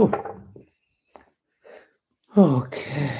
Oh, okay.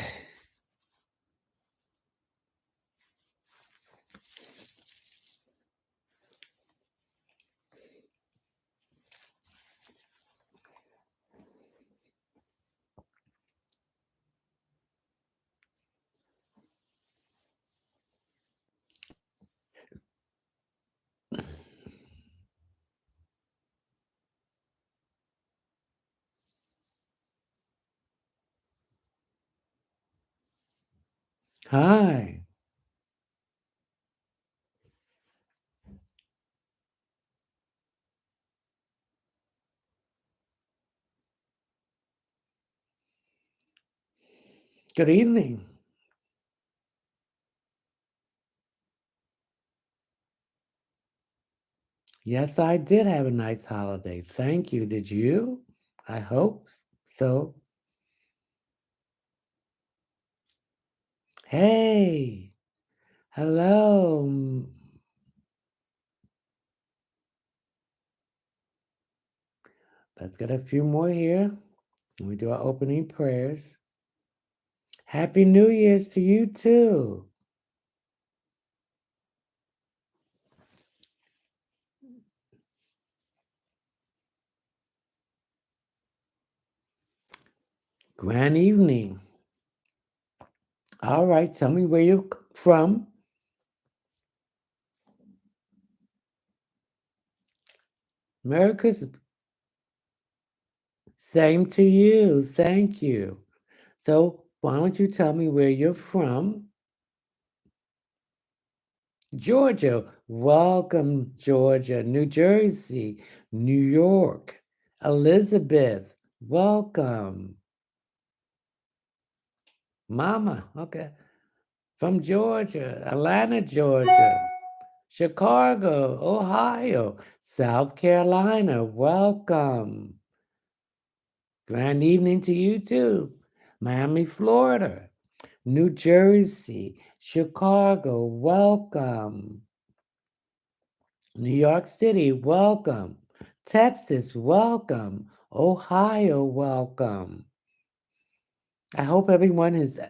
Hi. Good evening. Yes, I did have a nice holiday. Thank you. Did you? I hope so. Hey, hello. Let's get a few more here. We do our opening prayers. Happy New Year's to you too. Grand evening. All right, tell me where you're from. Merry Christmas. Same to you. Thank you. So, why don't you tell me where you're from? Georgia. Welcome, Georgia. New Jersey. New York. Elizabeth. Welcome. Mama. Okay. From Georgia. Atlanta, Georgia. Chicago, Ohio. South Carolina. Welcome. Grand evening to you too. Miami, Florida. New Jersey, Chicago, welcome. New York City, welcome. Texas, welcome. Ohio, welcome. I hope everyone is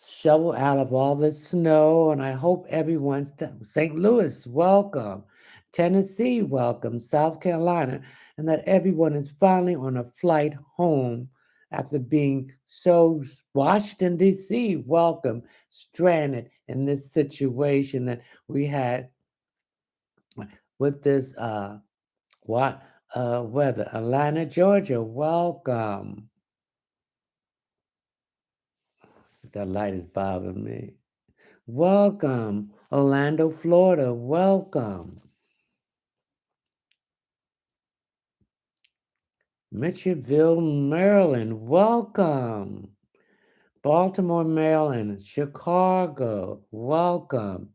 shoveled out of all the snow, and I hope everyone's St. Louis, welcome. Tennessee, welcome. South Carolina, and that everyone is finally on a flight home after being so Washington, D.C., welcome, stranded in this situation that we had with this what weather. Atlanta, Georgia, welcome. That light is bothering me. Welcome. Orlando, Florida, welcome. Mitchellville, Maryland, welcome. Baltimore, Maryland, Chicago, welcome.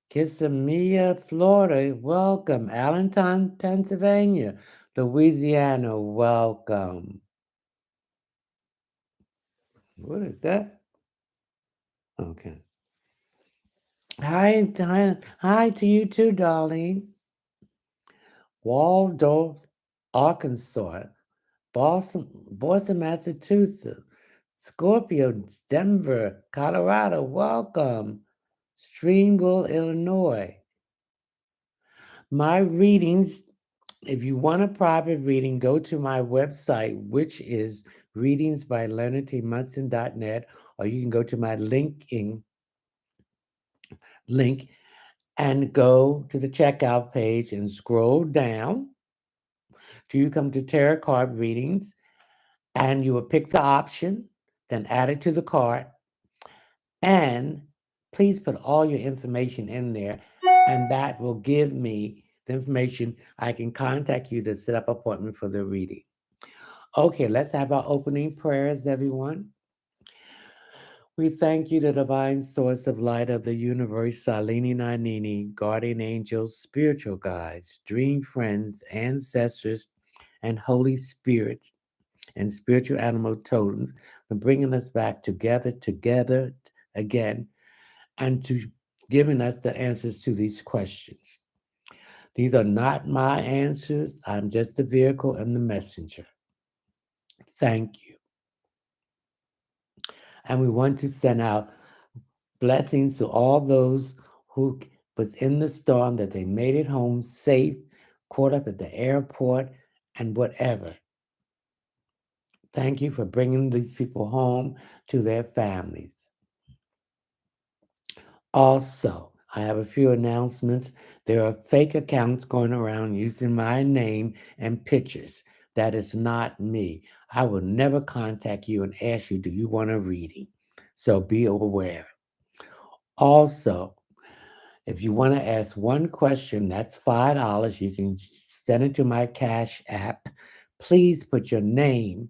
Kissimmee, Florida, welcome. Allentown, Pennsylvania, Louisiana, welcome. What is that? Okay. Hi to you too, darling. Waldorf, Arkansas, Boston, Massachusetts, Scorpio, Denver, Colorado, welcome. Streamville, Illinois. My readings, if you want a private reading, go to my website, which is readingsbyleonardtmunson.net, or you can go to my link and go to the checkout page and scroll down till you come to tarot card readings, and you will pick the option, then add it to the cart, and please put all your information in there, and that will give me the information. I can contact you to set up an appointment for the reading. Okay, let's have our opening prayers, everyone. We thank you, the divine source of light of the universe, Salini Nanini, guardian angels, spiritual guides, dream friends, ancestors, and Holy Spirits and spiritual animal totems for bringing us back together again, and to giving us the answers to these questions. These are not my answers. I'm just the vehicle and the messenger. Thank you. And we want to send out blessings to all those who was in the storm, that they made it home safe, caught up at the airport, and whatever. Thank you for bringing these people home to their families. Also, I have a few announcements. There are fake accounts going around using my name and pictures. That is not me. I will never contact you and ask you, do you want a reading? So be aware. Also, if you want to ask one question, that's $5. You can send it to my Cash App. Please put your name,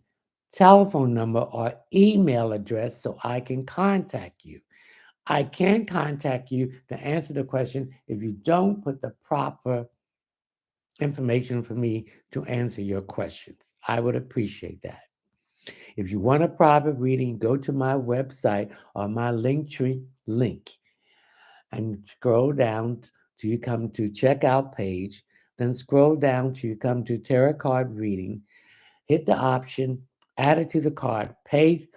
telephone number, or email address so I can contact you. I can't contact you to answer the question if you don't put the proper information for me to answer your questions. I would appreciate that. If you want a private reading, go to my website or my Linktree link and scroll down till you come to checkout page. Then scroll down till you come to tarot card reading. Hit the option, add it to the card, pay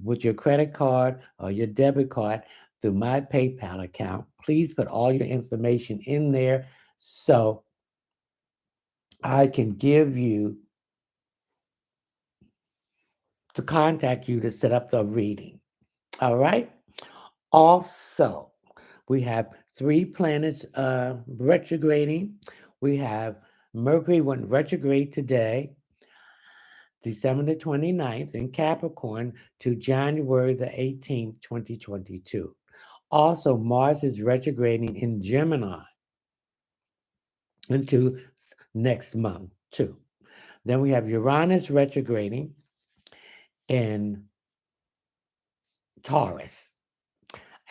with your credit card or your debit card through my PayPal account. Please put all your information in there so I can give you to contact you to set up the reading. All right. Also, we have 3 planets retrograding. We have Mercury went retrograde today, December the 29th, in Capricorn to January the 18th, 2022. Also, Mars is retrograding in Gemini into next month, too. Then we have Uranus retrograding in Taurus.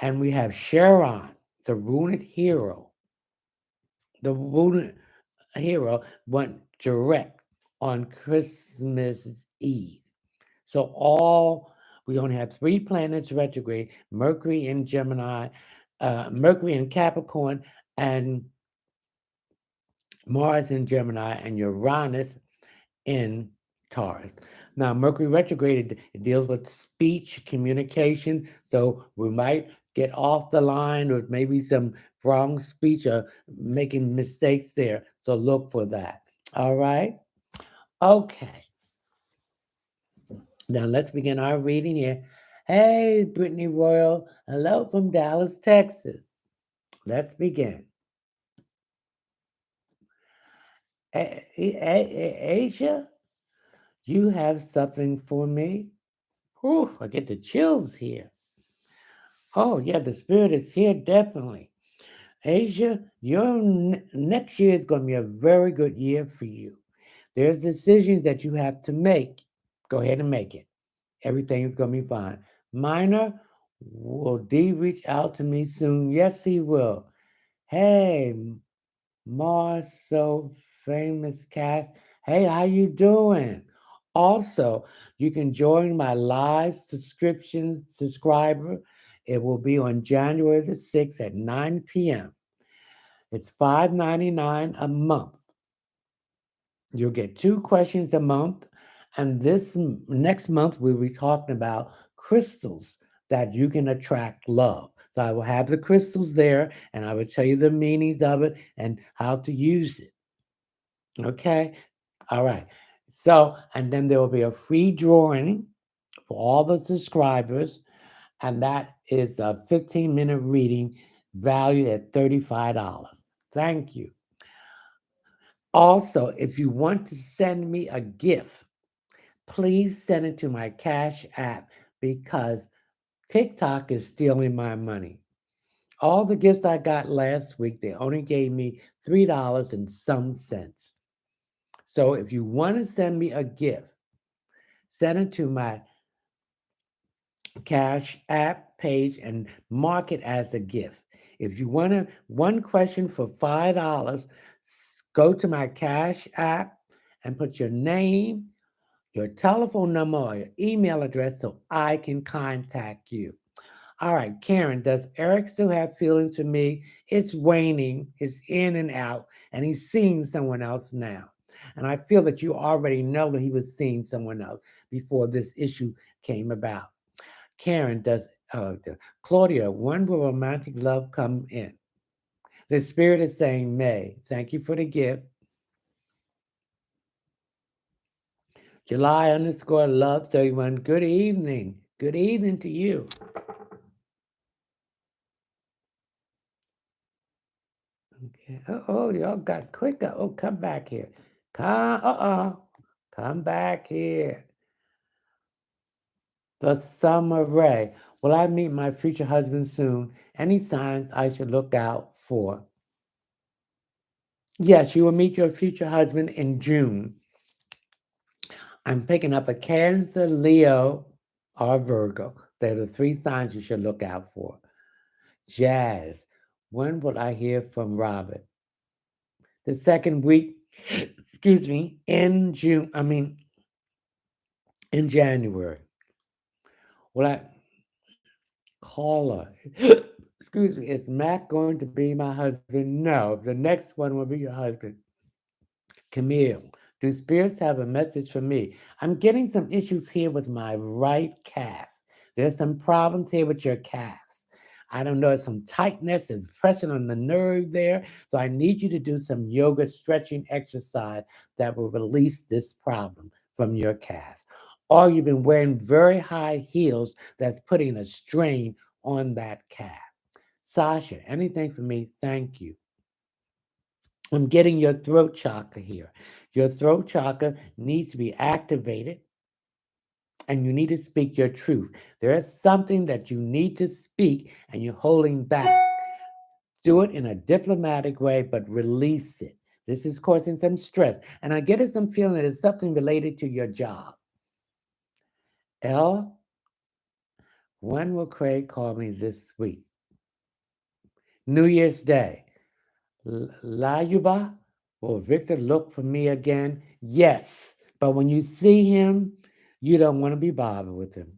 And we have Charon, the runic hero. The runic hero went direct on Christmas Eve. So we only have 3 planets retrograde: Mercury in Gemini, Mercury in Capricorn, and Mars in Gemini, and Uranus in Taurus. Now, Mercury retrograde, it deals with speech, communication, so we might get off the line or maybe some wrong speech or making mistakes there. So look for that. All right? Okay. Now let's begin our reading here. Hey, Brittany Royal. Hello from Dallas, Texas. Let's begin. Asia, you have something for me? Whew, I get the chills here. Oh, yeah, the spirit is here, definitely. Asia, your next year is going to be a very good year for you. There's decisions that you have to make. Go ahead and make it. Everything's going to be fine. Minor, will D reach out to me soon? Yes, he will. Hey, Mars, so famous cast. Hey, how you doing? Also, you can join my live subscriber. It will be on January the 6th at 9 p.m. It's $5.99 a month. You'll get 2 questions a month. And this next month, we'll be talking about crystals that you can attract love. So I will have the crystals there, and I will tell you the meanings of it and how to use it. Okay? All right. So, and then there will be a free drawing for all the subscribers, and that is a 15-minute reading valued at $35. Thank you. Also, if you want to send me a gift, please send it to my Cash App because TikTok is stealing my money. All the gifts I got last week, they only gave me $3 and some cents. So if you want to send me a gift, send it to my Cash App page and mark it as a gift. If you want one question for $5, go to my Cash App and put your name, your telephone number, or your email address so I can contact you. All right, Karen, does Eric still have feelings for me? It's waning, it's in and out, and he's seeing someone else now. And I feel that you already know that he was seeing someone else before this issue came about. Karen, Claudia, when will romantic love come in? The spirit is saying May. Thank you for the gift. July underscore love 31. Good evening. Good evening to you. Okay. Oh, y'all got quicker. Oh, come back here. Come back here. The summer ray. Will I meet my future husband soon? Any signs I should look out for? Yes, you will meet your future husband in June. I'm picking up a Cancer, Leo, or Virgo. They're the three signs you should look out for. Jazz. When will I hear from Robert? The second week, excuse me, in June, in January. Will I call her? Excuse me, is Matt going to be my husband? No, the next one will be your husband. Camille, do spirits have a message for me? I'm getting some issues here with my right calf. There's some problems here with your calves. I don't know, some tightness, there's pressure on the nerve there. So I need you to do some yoga stretching exercise that will release this problem from your calf. Or you've been wearing very high heels that's putting a strain on that calf. Sasha, anything for me? Thank you. I'm getting your throat chakra here. Your throat chakra needs to be activated and you need to speak your truth. There is something that you need to speak and you're holding back. Do it in a diplomatic way, but release it. This is causing some stress. And I get some feeling that it's something related to your job. L, when will Craig call me this week? New Year's Day. Layuba, will Victor look for me again? Yes. But when you see him, you don't want to be bothered with him.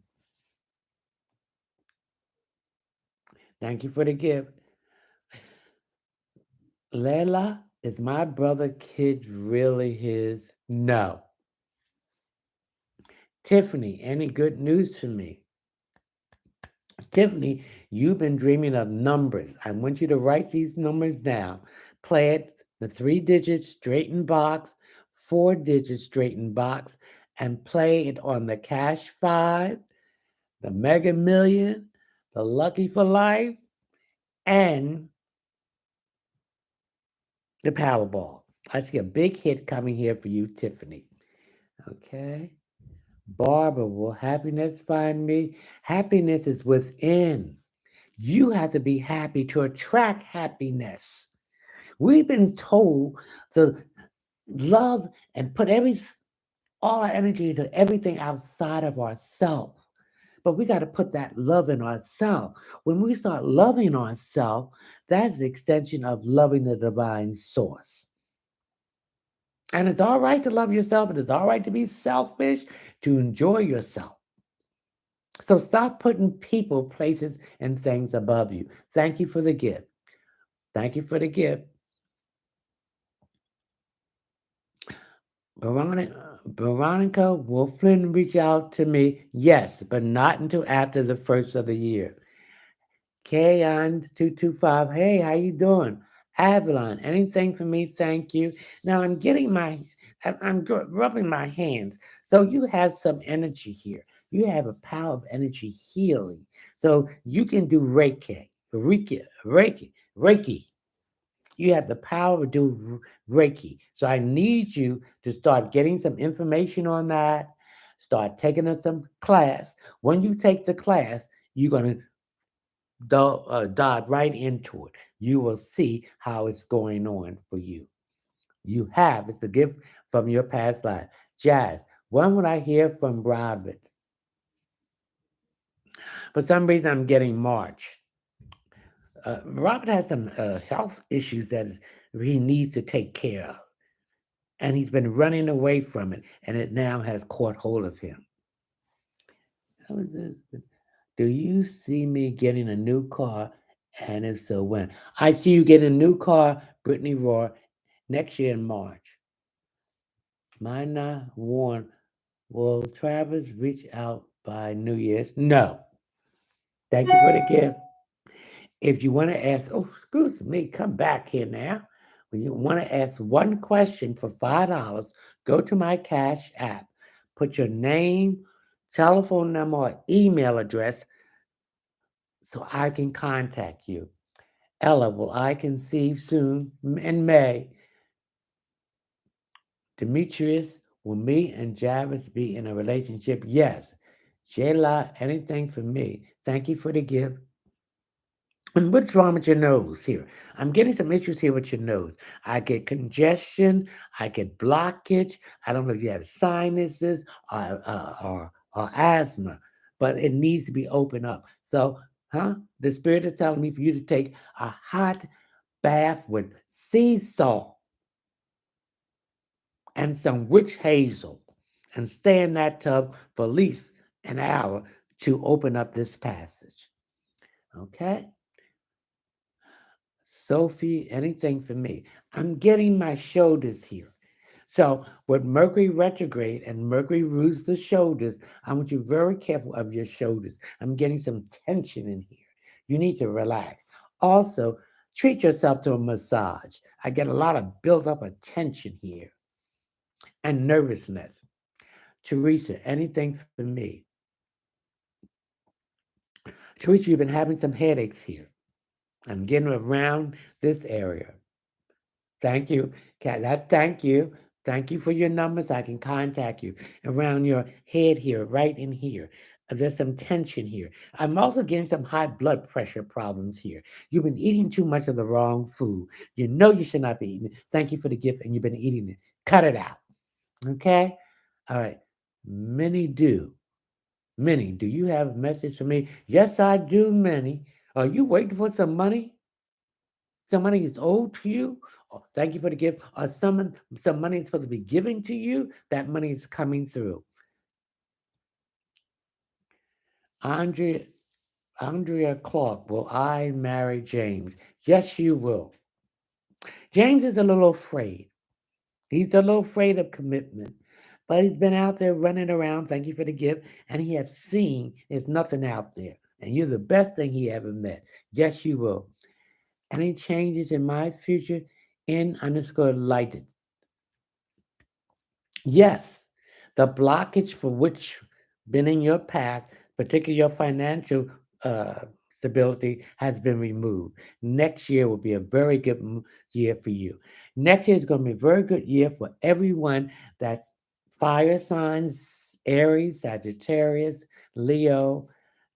Thank you for the gift. Layla, is my brother kid really his? No. Tiffany, any good news for me? Tiffany, you've been dreaming of numbers. I want you to write these numbers down. Play it, the 3-digit straightened box, 4-digit straightened box, and play it on the Cash 5, the Mega Million, the Lucky for Life, and the Powerball. I see a big hit coming here for you, Tiffany. Okay. Barbara, will happiness find me? Happiness is within. You have to be happy to attract happiness. We've been told to love and put all our energy into everything outside of ourselves. But we got to put that love in ourselves. When we start loving ourselves, that's the extension of loving the divine source. And it's all right to love yourself, and it's all right to be selfish, to enjoy yourself. So stop putting people, places, and things above you. Thank you for the gift. Thank you for the gift. Veronica, will Flynn reach out to me? Yes, but not until after the first of the year. Kayon225, hey, how you doing? Avalon, anything for me? Thank you. Now I'm rubbing my hands. So you have some energy here. You have a power of energy healing. So you can do Reiki. You have the power to do Reiki. So I need you to start getting some information on that. Start taking some class. When you take the class, you're going to dive right into it. You will see how it's going on for you. It's a gift from your past life. Jazz, when would I hear from Robert? For some reason, I'm getting March. Robert has some health issues that he needs to take care of. And he's been running away from it, and it now has caught hold of him. Do you see me getting a new car? And if so, when? I see you getting a new car, Brittany Roy, next year in March. Mina Warren, will Travis reach out by New Year's? No. Thank you for the gift. If you want to ask, oh, excuse me, come back here now. When you want to ask one question for $5, go to my Cash app. Put your name, telephone number, or email address so I can contact you. Ella, will I conceive soon in May? Demetrius, will me and Jarvis be in a relationship? Yes. Jayla, anything for me? Thank you for the gift. And what's wrong with your nose here? I'm getting some issues here with your nose. I get congestion. I get blockage. I don't know if you have sinuses or asthma, but it needs to be opened up. So, the spirit is telling me for you to take a hot bath with sea salt and some witch hazel and stay in that tub for at least an hour to open up this passage. Okay? Sophie, anything for me? I'm getting my shoulders here. So, with Mercury retrograde and Mercury rules the shoulders, I want you very careful of your shoulders. I'm getting some tension in here. You need to relax. Also, treat yourself to a massage. I get a lot of built up tension here and nervousness. Teresa, anything for me? Teresa, you've been having some headaches here. I'm getting around this area. Thank you. Thank you. Thank you for your numbers. I can contact you around your head here, right in here. There's some tension here. I'm also getting some high blood pressure problems here. You've been eating too much of the wrong food. You know you should not be eating it. Thank you for the gift, and you've been eating it. Cut it out. Okay? All right. Many do. Minnie, do you have a message for me? Yes, I do, Minnie. Are you waiting for some money? Some money is owed to you? Oh, thank you for the gift. Or some money is supposed to be given to you? That money is coming through. Andrea, Andrea Clark, will I marry James? Yes, you will. James is a little afraid. He's a little afraid of commitment, but he's been out there running around. Thank you for the gift. And he has seen there's nothing out there. And you're the best thing he ever met. Yes, you will. Any changes in my future? N_lighted. Yes, the blockage for which been in your path, particularly your financial stability, has been removed. Next year will be a very good year for you. Next year is going to be a very good year for everyone that's fire signs: Aries, Sagittarius, Leo,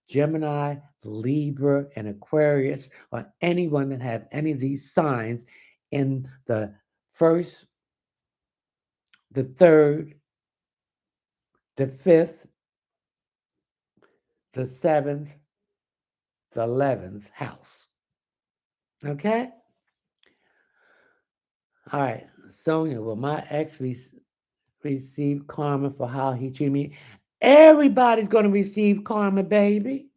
Gemini, Libra, and Aquarius, or anyone that have any of these signs in the first, the third, the fifth, the seventh, the 11th house. Okay? All right. Sonia, will my ex receive karma for how he treated me? Everybody's going to receive karma, baby.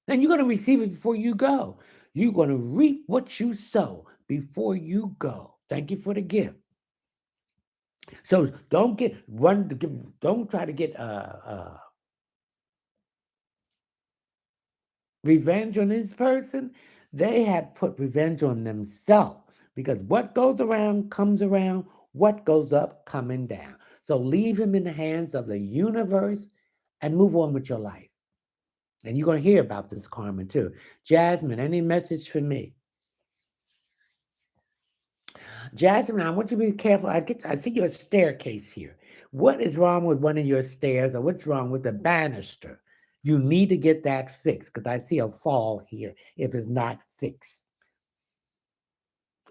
And you're going to receive it before you go. You're going to reap what you sow before you go. Thank you for the gift. So don't don't try to get revenge on this person. They have put revenge on themselves because what goes around comes around, what goes up coming down. So leave him in the hands of the universe and move on with your life. And you're going to hear about this karma too. Jasmine, any message for me? Jasmine, I want you to be careful. I see your staircase here. What is wrong with one of your stairs, or what's wrong with the banister? You need to get that fixed because I see a fall here if it's not fixed.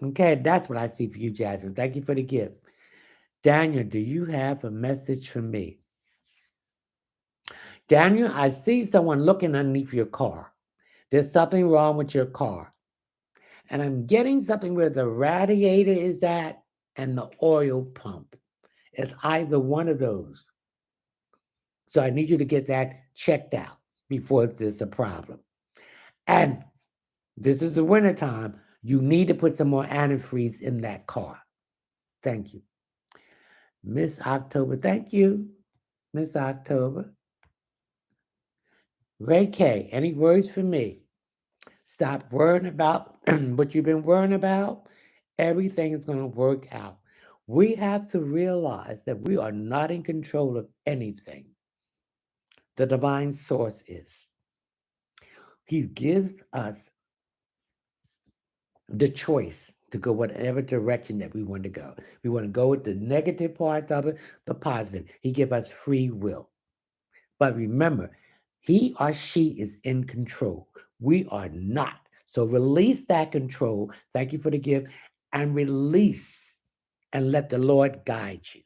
Okay, that's what I see for you, Jasmine. Thank you for the gift. Daniel, do you have a message for me? Daniel, I see someone looking underneath your car. There's something wrong with your car. And I'm getting something where the radiator is at and the oil pump. It's either one of those. So I need you to get that checked out. before there's a problem. And this is the wintertime. You need to put some more antifreeze in that car. Thank you. Miss October, thank you. Miss October. Ray K, any words for me? Stop worrying about what you've been worrying about. Everything is going to work out. We have to realize that we are not in control of anything. The divine source is. He gives us the choice to go whatever direction that we want to go. We want to go with the negative part of it, the positive. He gives us free will. But remember, he or she is in control. We are not. So release that control. Thank you for the gift. And release and let the Lord guide you.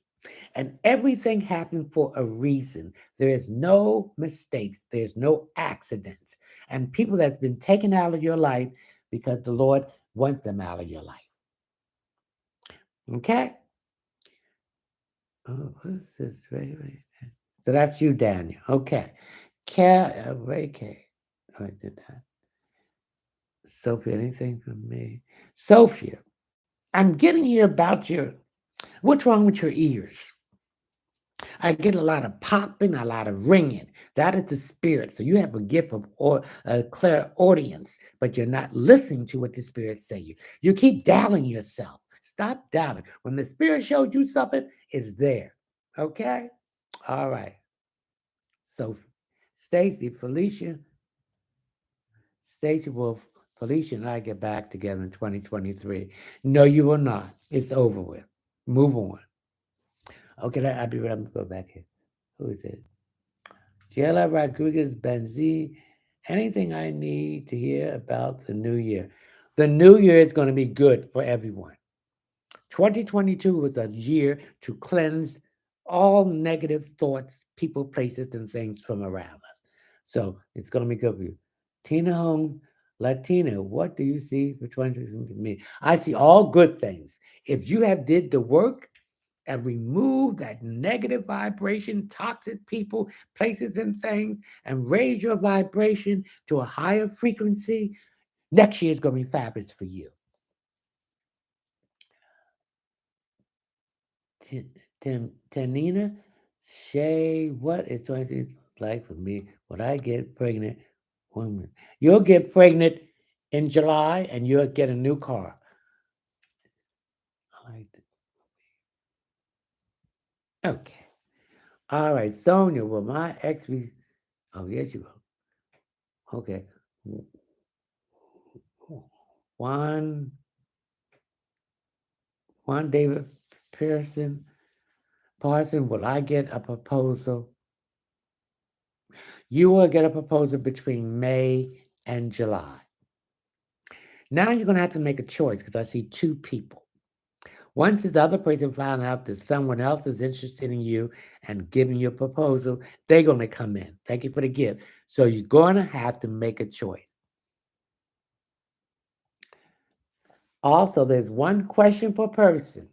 And everything happened for a reason. There is no mistakes. There's no accidents. And people that's been taken out of your life because the Lord wants them out of your life. Okay? Oh, what's this? Wait. So that's you, Daniel. Okay. Ray K. Oh, I did that. Sophia, anything from me? Sophia, I'm getting here about what's wrong with your ears? I get a lot of popping, a lot of ringing. That is the spirit. So you have a gift of clairaudience, but you're not listening to what the spirit say you. You keep doubting yourself. Stop doubting. When the spirit showed you something, it's there. Okay? All right. So Stacy, Stacy will Felicia and I get back together in 2023. No, you will not. It's over with. Move on. Okay, I'll be right. I'm gonna go back here. Who is it? Giela Rodriguez Benzi. Anything I need to hear about the new year? The new year is going to be good for everyone. 2022 was a year to cleanse all negative thoughts, people, places, and things from around us. So it's going to be good for you. Tina Home, Latina, what do you see for 2022 for me? I see all good things. If you have did the work and remove that negative vibration, toxic people, places, and things, and raise your vibration to a higher frequency, next year is going to be fabulous for you. Tanina Shay, what is 20 like for me? When I get pregnant, woman, you'll get pregnant in July and you'll get a new car. Okay. All right, Sonia. Well, my ex, oh, yes, you will. Okay. Juan David Parson, will I get a proposal? You will get a proposal between May and July. Now you're going to have to make a choice because I see two people. Once this other person found out that someone else is interested in you and giving you a proposal, they're going to come in. Thank you for the gift. So you're going to have to make a choice. Also, there's one question per person.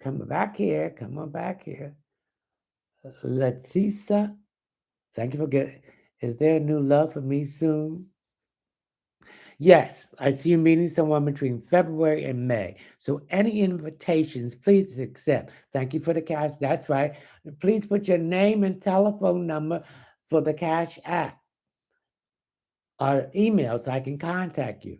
Come back here. Come on back here. Letisa, thank you for getting. Is there a new love for me soon? Yes, I see you meeting someone between February and May. So any invitations, please accept. Thank you for the cash. That's right. Please put your name and telephone number for the Cash App or email so I can contact you.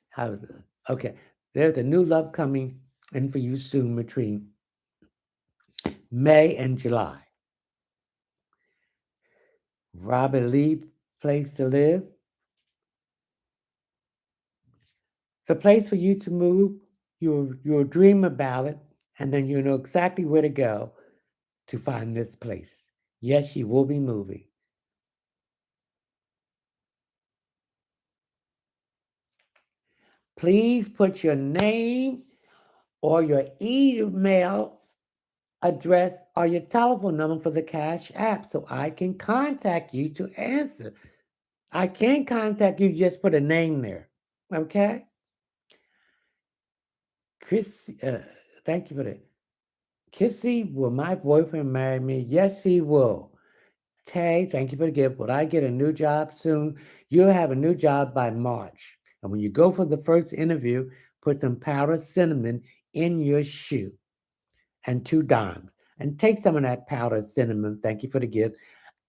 How's it? Okay. There's a new love coming in for you soon between May and July. Robert Lee, place to live. It's a place for you to move. You'll dream about it, and then you know exactly where to go to find this place. Yes, you will be moving. Please put your name or your email address or your telephone number for the Cash App so I can contact you to answer. I can't contact you, just put a name there. Okay? Chris, thank you for that. Kissy, will my boyfriend marry me? Yes, he will. Tay, thank you for the gift. Will I get a new job soon? You'll have a new job by March. And when you go for the first interview, put some powdered cinnamon in your shoe and 2 dimes. And take some of that powdered cinnamon, thank you for the gift,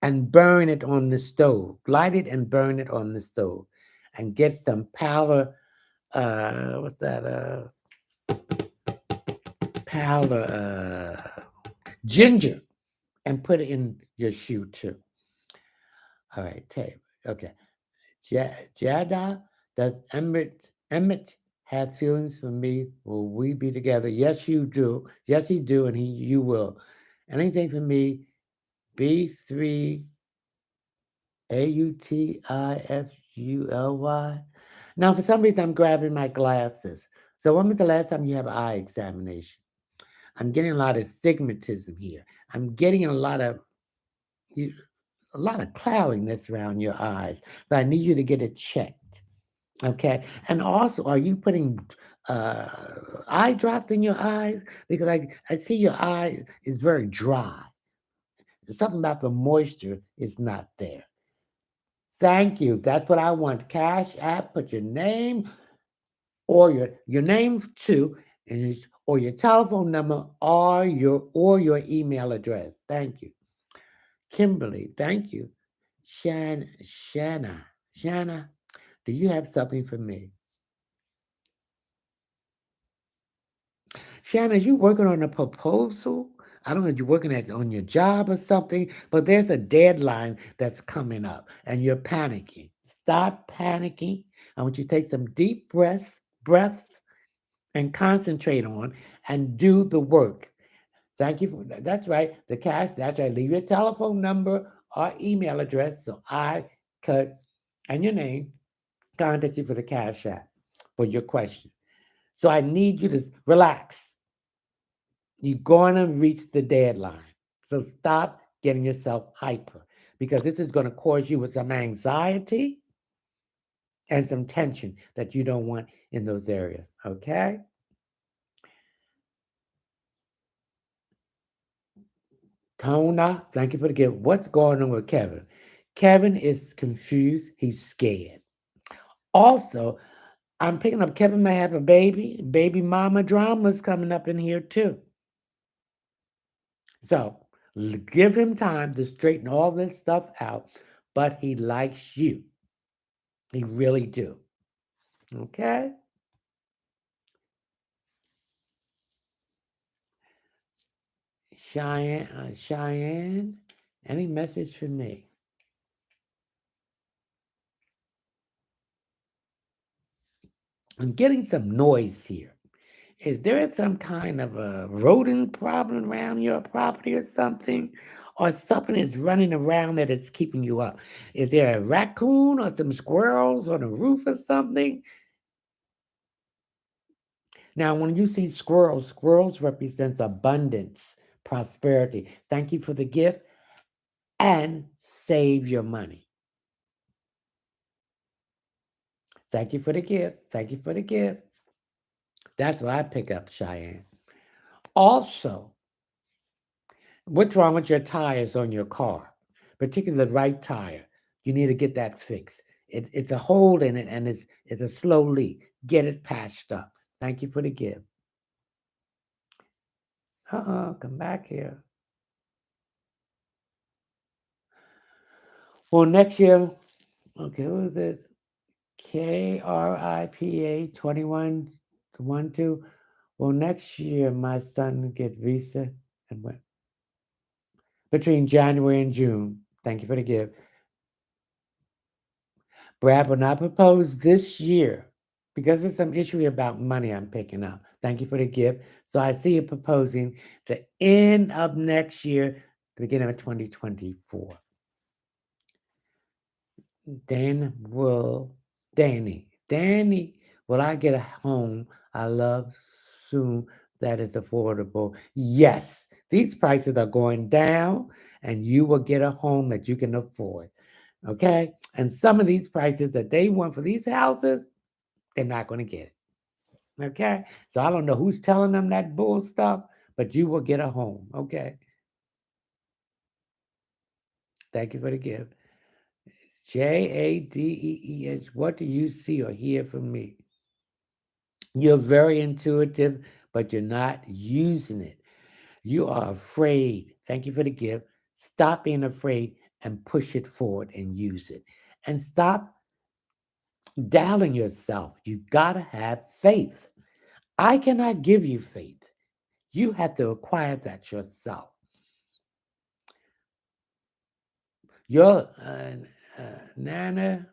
and burn it on the stove. Light it and burn it on the stove. And get some powder, what's that? Powder, ginger, and put it in your shoe too. All right, tape. Okay. Jada, does Emmett have feelings for me? Will we be together? Yes, you do. Yes, he do, and you will. Anything for me? B3 AUTIFULY. Now, for some reason, I'm grabbing my glasses. So, when was the last time you have an eye examination? I'm getting a lot of stigmatism here. I'm getting a lot of cloudiness around your eyes. So I need you to get it checked. Okay. And also, are you putting uh, eye drops in your eyes? Because I see your eye is very dry. Something about the moisture is not there. Thank you. That's what I want. Cash app, put your name or your name too, or your telephone number or your email address. Thank you. Kimberly, thank you. Shanna, do you have something for me? Shanna, you working on a proposal? I don't know if you're working on your job or something, but there's a deadline that's coming up and you're panicking. Stop panicking. I want you to take some deep breaths and concentrate on and do the work. Thank you for that. That's right. The cash, that's right. Leave your telephone number or email address so I could, and your name, contact you for the cash app for your question. So I need you to relax. You're going to reach the deadline. So stop getting yourself hyper because this is going to cause you with some anxiety and some tension that you don't want in those areas. Okay? Tona, thank you for the gift. What's going on with Kevin? Kevin is confused. He's scared. Also, I'm picking up Kevin may have a baby. Baby mama drama's coming up in here too. So give him time to straighten all this stuff out, but he likes you. He really do. Okay? Cheyenne, any message for me? I'm getting some noise here. Is there some kind of a rodent problem around your property or something? Or something is running around that is keeping you up? Is there a raccoon or some squirrels on the roof or something? Now, when you see squirrels represents abundance, prosperity. Thank you for the gift and save your money. Thank you for the gift. Thank you for the gift. That's what I pick up, Cheyenne. Also, what's wrong with your tires on your car, particularly the right tire? You need to get that fixed. It's a hole in it and it's a slow leak. Get it patched up. Thank you for the gift. Come back here. Well, next year, okay, what was it? KRIPA 2112. Well, next year my son get visa and what? Between January and June. Thank you for the gift. Brad will not propose this year because there's some issue about money I'm picking up. Thank you for the gift. So I see you proposing the end of next year, the beginning of 2024. Dan will, Danny, will I get a home I love soon that is affordable? Yes, these prices are going down and you will get a home that you can afford. Okay. And some of these prices that they want for these houses, they're not going to get it. Okay. So I don't know who's telling them that bull stuff, but you will get a home. Okay. Thank you for the gift. Jadees. What do you see or hear from me? You're very intuitive, but you're not using it. You are afraid. Thank you for the gift. Stop being afraid and push it forward and use it. And stop doubting yourself. You got to have faith. I cannot give you faith. You have to acquire that yourself. Your Nana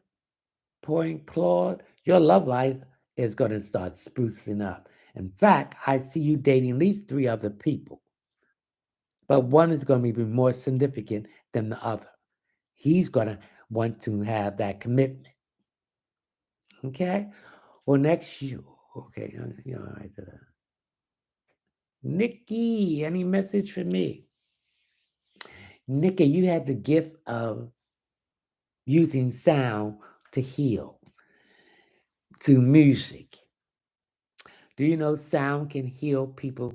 Point Claude, your love life is going to start sprucing up. In fact, I see you dating at least 3 other people, but one is going to be more significant than the other. He's going to want to have that commitment. Okay? Well, next you, okay, I said, Nikki, any message for me? Nikki, you had the gift of using sound to heal through music. Do you know sound can heal people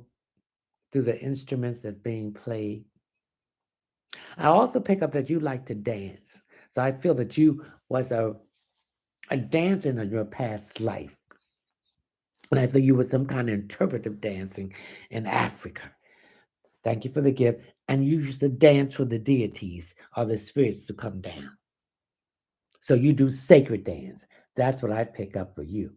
through the instruments that are being played? I also pick up that you like to dance. So I feel that you was a dancer in your past life. And I feel you was some kind of interpretive dancing in Africa. Thank you for the gift. And you used to dance for the deities or the spirits to come down. So you do sacred dance. That's what I pick up for you.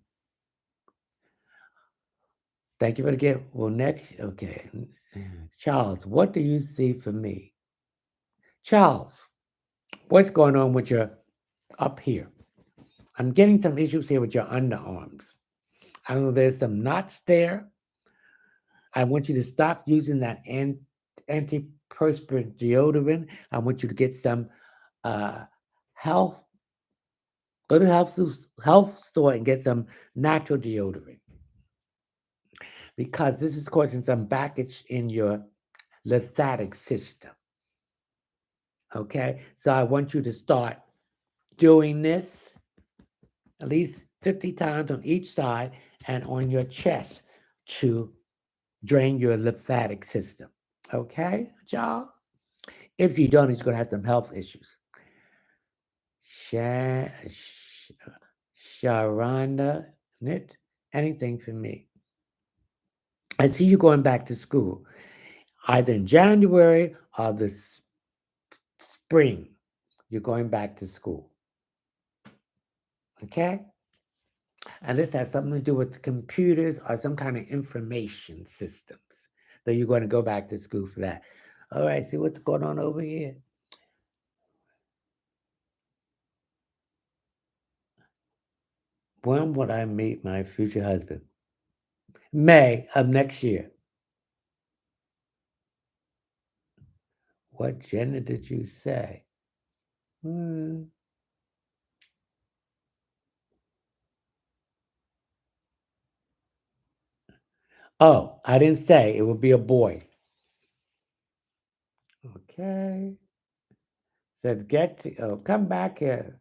Thank you for the gift. Well, next, okay. Charles, what do you see for me? Charles, what's going on with your up here? I'm getting some issues here with your underarms. I don't know, there's some knots there. I want you to stop using that antiperspirant deodorant. I want you to get some uh, health, go to health store and get some natural deodorant because this is causing some baggage in your lymphatic system. Okay, so I want you to start doing this at least 50 times on each side and on your chest to drain your lymphatic system. Okay, y'all? If you don't, he's going to have some health issues. Sharonda, anything for me? I see you going back to school, either in January or the spring. You're going back to school. Okay? And this has something to do with computers or some kind of information systems. So you're going to go back to school for that. All right, see what's going on over here. When would I meet my future husband? May of next year. What gender did you say? Hmm. Oh, I didn't say it would be a boy. Okay. Said come back here.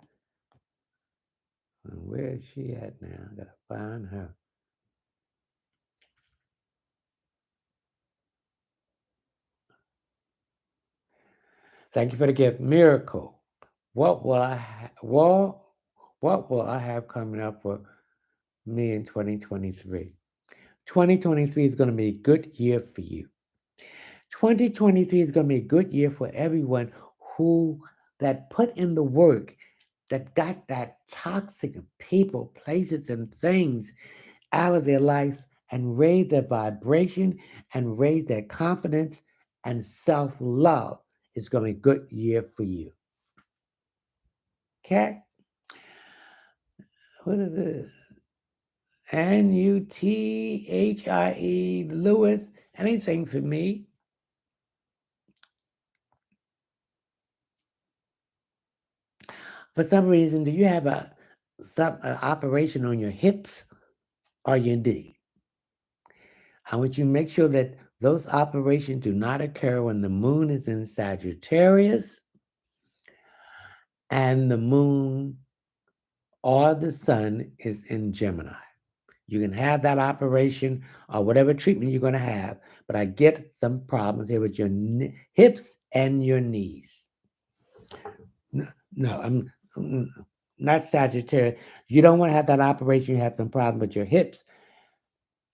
Where is she at now? I gotta find her. Thank you for the gift. Miracle. What will what will I have coming up for me in 2023? 2023 is going to be a good year for you. 2023 is going to be a good year for everyone who that put in the work, that got that toxic people, places, and things out of their lives and raise their vibration and raise their confidence and self-love. It's going to be a good year for you. Okay? What is it? Nuthie Lewis. Anything for me? For some reason, do you have some operation on your hips or your knee? I want you to make sure that those operations do not occur when the moon is in Sagittarius and the moon or the sun is in Gemini. You can have that operation or whatever treatment you're going to have, but I get some problems here with your hips and your knees. No, no, mm, not Sagittarius. You don't want to have that operation. You have some problem with your hips.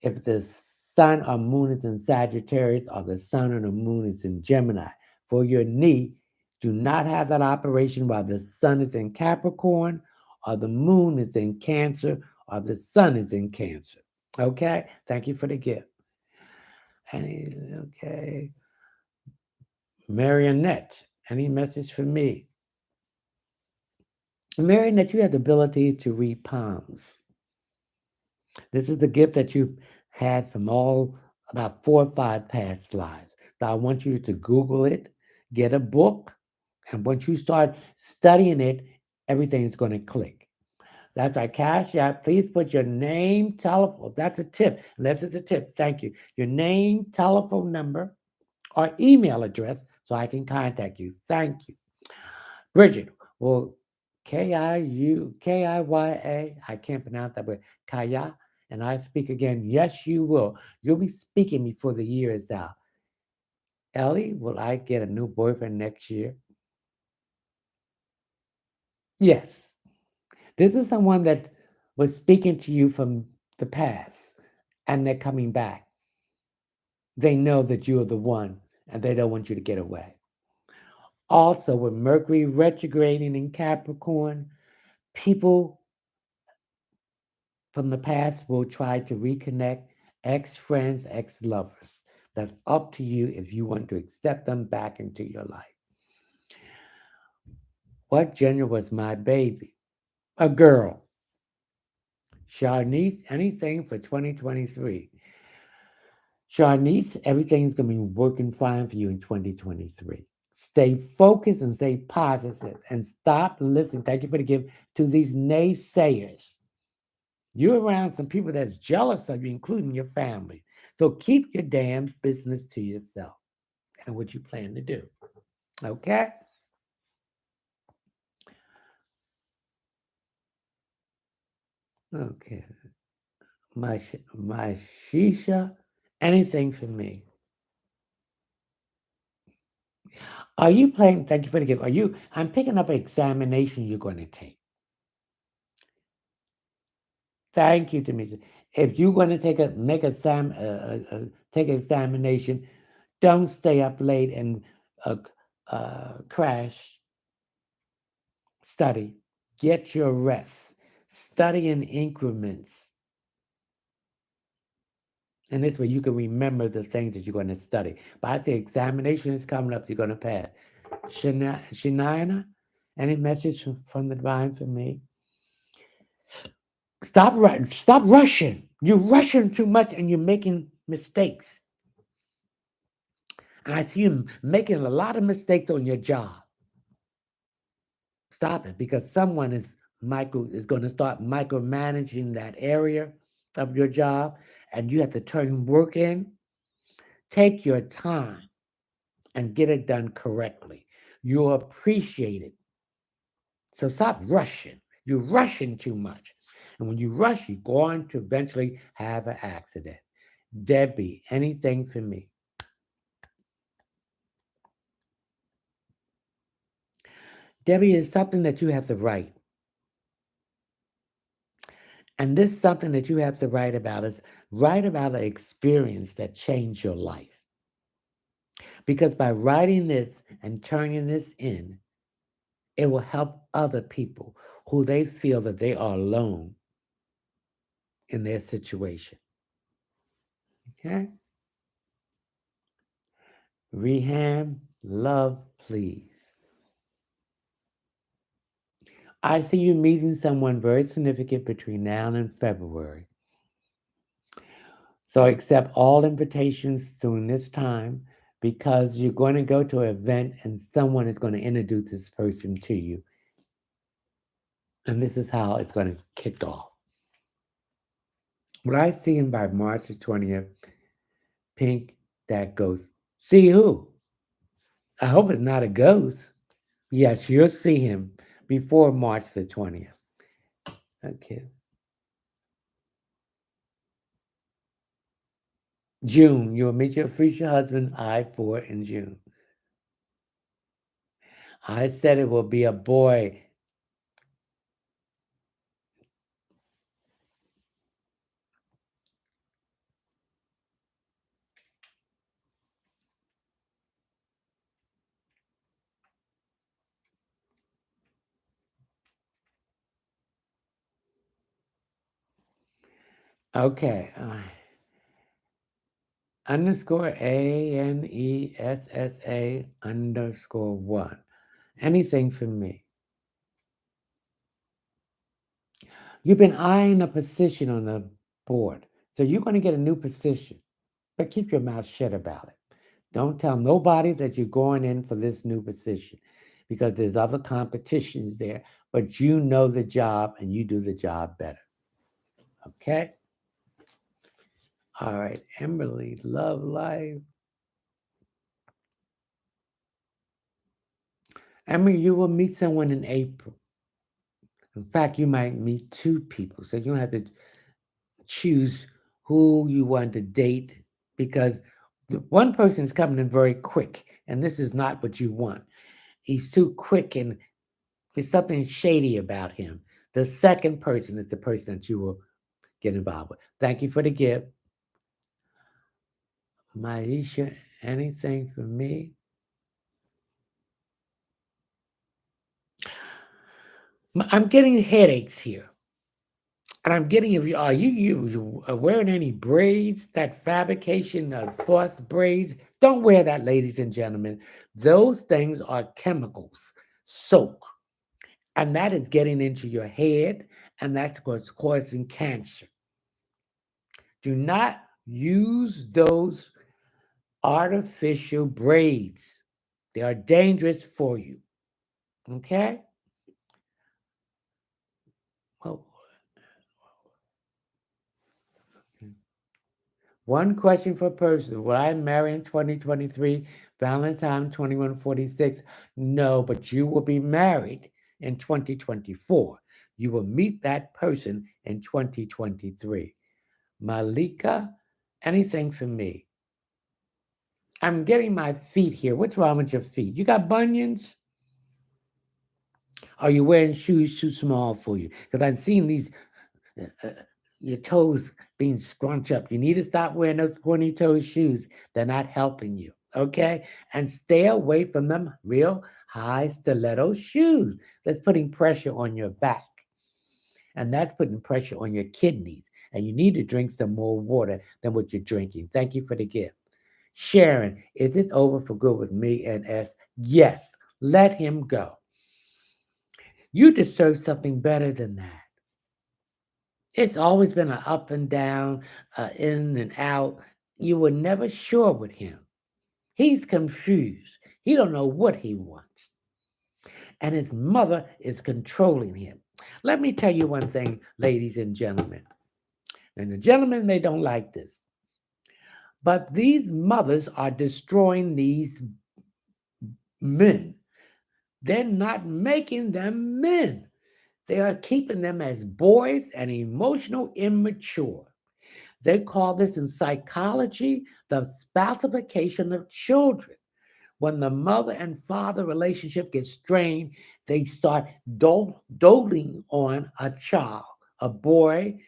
If the sun or moon is in Sagittarius or the sun or the moon is in Gemini, for your knee, do not have that operation while the sun is in Capricorn or the moon is in Cancer or the sun is in Cancer. Okay? Thank you for the gift. Okay. Marionette, any message for me? Marionette, you have the ability to read palms. This is the gift that you had from all about 4 or 5 past lives. But I want you to Google it, get a book, and once you start studying it, everything's going to click. That's right, Cash App. Please put your name, telephone. That's a tip. Unless it's a tip. Thank you. Your name, telephone number, or email address so I can contact you. Thank you. Bridget, well, Kiya, I can't pronounce that, but Kaya, and I speak again. Yes, you will. You'll be speaking before the year is out. Ellie, will I get a new boyfriend next year? Yes. This is someone that was speaking to you from the past, and they're coming back. They know that you're the one, and they don't want you to get away. Also, with Mercury retrograding in Capricorn, people from the past will try to reconnect ex friends, ex lovers. That's up to you if you want to accept them back into your life. What gender was my baby? A girl. Sharnice, anything for 2023? Sharnice, everything's going to be working fine for you in 2023. Stay focused and stay positive and stop listening. Thank you for the gift to these naysayers. You're around some people that's jealous of you, including your family. So keep your damn business to yourself and what you plan to do. Okay? Okay. My shisha, anything for me. Are you playing? Thank you for the gift. I'm picking up an examination you're going to take. Thank you, Demetri. If you're going to take an examination, don't stay up late and crash. Study. Get your rest. Study in increments. And this way you can remember the things that you're going to study. But I say examination is coming up, you're going to pass. Shanina, any message from the divine for me? Stop rushing. You're rushing too much and you're making mistakes. And I see you making a lot of mistakes on your job. Stop it, because someone is going to start micromanaging that area of your job, and you have to turn work in. Take your time and get it done correctly. You'll appreciate it. So stop rushing. You're rushing too much. And when you rush, you're going to eventually have an accident. Debbie, anything for me? Debbie, is something that you have to write. And this is something that you have to write about is write about an experience that changed your life. Because by writing this and turning this in, it will help other people who they feel that they are alone in their situation. Okay? Reham, love, please. I see you meeting someone very significant between now and February. So accept all invitations during this time, because you're going to go to an event and someone is going to introduce this person to you. And this is how it's going to kick off. What I see him by March the 20th, pink, that ghost. See who? I hope it's not a ghost. Yes, you'll see him before March the 20th. Okay. June, you'll meet your future husband, I-4 in June. I said it will be a boy. Okay. Underscore ANESSA underscore one. Anything for me. You've been eyeing a position on the board. So you're going to get a new position. But keep your mouth shut about it. Don't tell nobody that you're going in for this new position because there's other competitions there, but you know the job and you do the job better. Okay? All right, Emily, love life. Emily, you will meet someone in April. In fact, you might meet two people. So you don't have to choose who you want to date because the one person is coming in very quick, and this is not what you want. He's too quick and there's something shady about him. The second person is the person that you will get involved with. Thank you for the gift. Maisha, anything for me? I'm getting headaches here. And I'm getting, are you wearing any braids, that fabrication of false braids? Don't wear that, ladies and gentlemen. Those things are chemicals, soak. And that is getting into your head, and that's what's causing cancer. Do not use those artificial braids. They are dangerous for you. Okay? Well, one question per person. Will I marry in 2023? Valentine 2146. No, but you will be married in 2024. You will meet that person in 2023. Malika, anything for me? I'm getting my feet here. What's wrong with your feet? You got bunions? Are you wearing shoes too small for you? Because I've seen these, your toes being scrunched up. You need to stop wearing those pointy toe shoes. They're not helping you. Okay? And stay away from them real high stiletto shoes. That's putting pressure on your back. And that's putting pressure on your kidneys. And you need to drink some more water than what you're drinking. Thank you for the gift. Sharon, is it over for good with me and S? Yes. Let him go. You deserve something better than that. It's always been an up and down, in and out. You were never sure with him. He's confused. He don't know what he wants. And his mother is controlling him. Let me tell you one thing, ladies and gentlemen. And the gentlemen, they don't like this. But these mothers are destroying these men. They're not making them men. They are keeping them as boys and emotional immature. They call this in psychology the spathification of children. When the mother and father relationship gets strained, they start doting on a child, a boy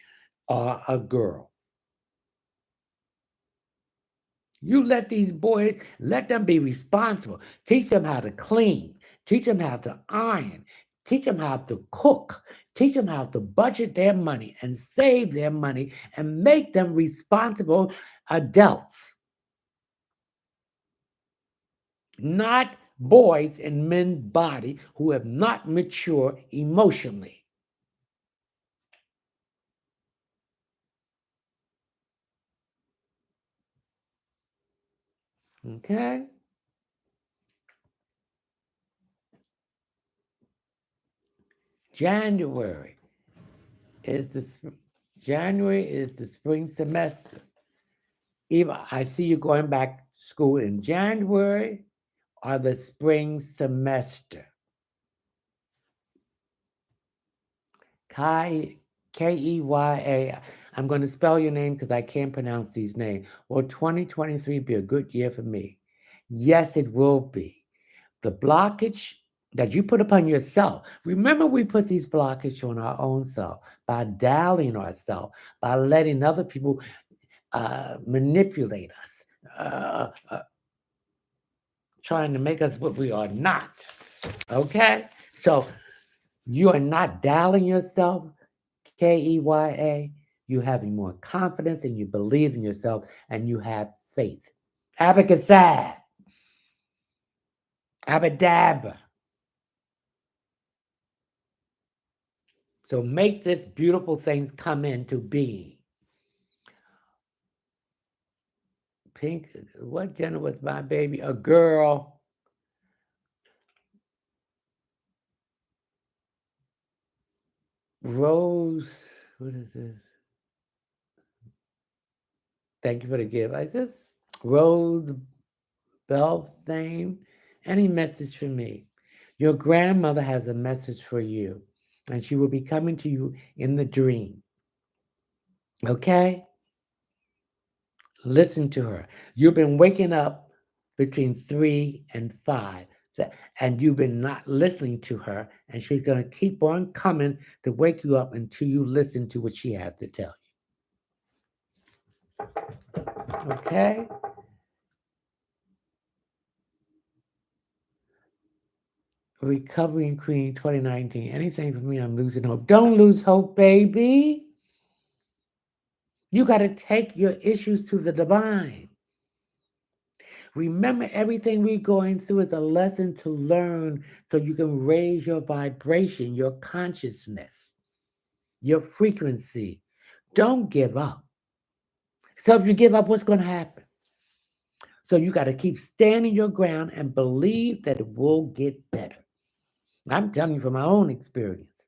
or a girl. You let these boys, let them be responsible. Teach them how to clean. Teach them how to iron. Teach them how to cook. Teach them how to budget their money and save their money and make them responsible adults, not boys in men's body who have not matured emotionally. Okay? January is January is the spring semester. Eva, I see you going back to school in January or the spring semester. Keya. I'm going to spell your name because I can't pronounce these names. Will 2023 be a good year for me? Yes, it will be. The blockage that you put upon yourself. Remember, we put these blockages on our own self by doubting ourselves, by letting other people manipulate us, trying to make us what we are not. Okay? So you are not doubting yourself, KEYA. You having more confidence and you believe in yourself and you have faith. Abacasab, abadab. So make this beautiful thing come into being. Pink, what gender was my baby? A girl. Rose, what is this? Thank you for the gift. I just, Rose Belthane, any message for me? Your grandmother has a message for you, and she will be coming to you in the dream. Okay? Listen to her. You've been waking up between 3 and 5, and you've been not listening to her, and she's going to keep on coming to wake you up until you listen to what she has to tell you. Okay? Recovering Queen 2019. Anything for me, I'm losing hope. Don't lose hope, baby. You got to take your issues to the divine. Remember, everything we're going through is a lesson to learn so you can raise your vibration, your consciousness, your frequency. Don't give up. So if you give up, what's going to happen? So you got to keep standing your ground and believe that it will get better. I'm telling you from my own experience.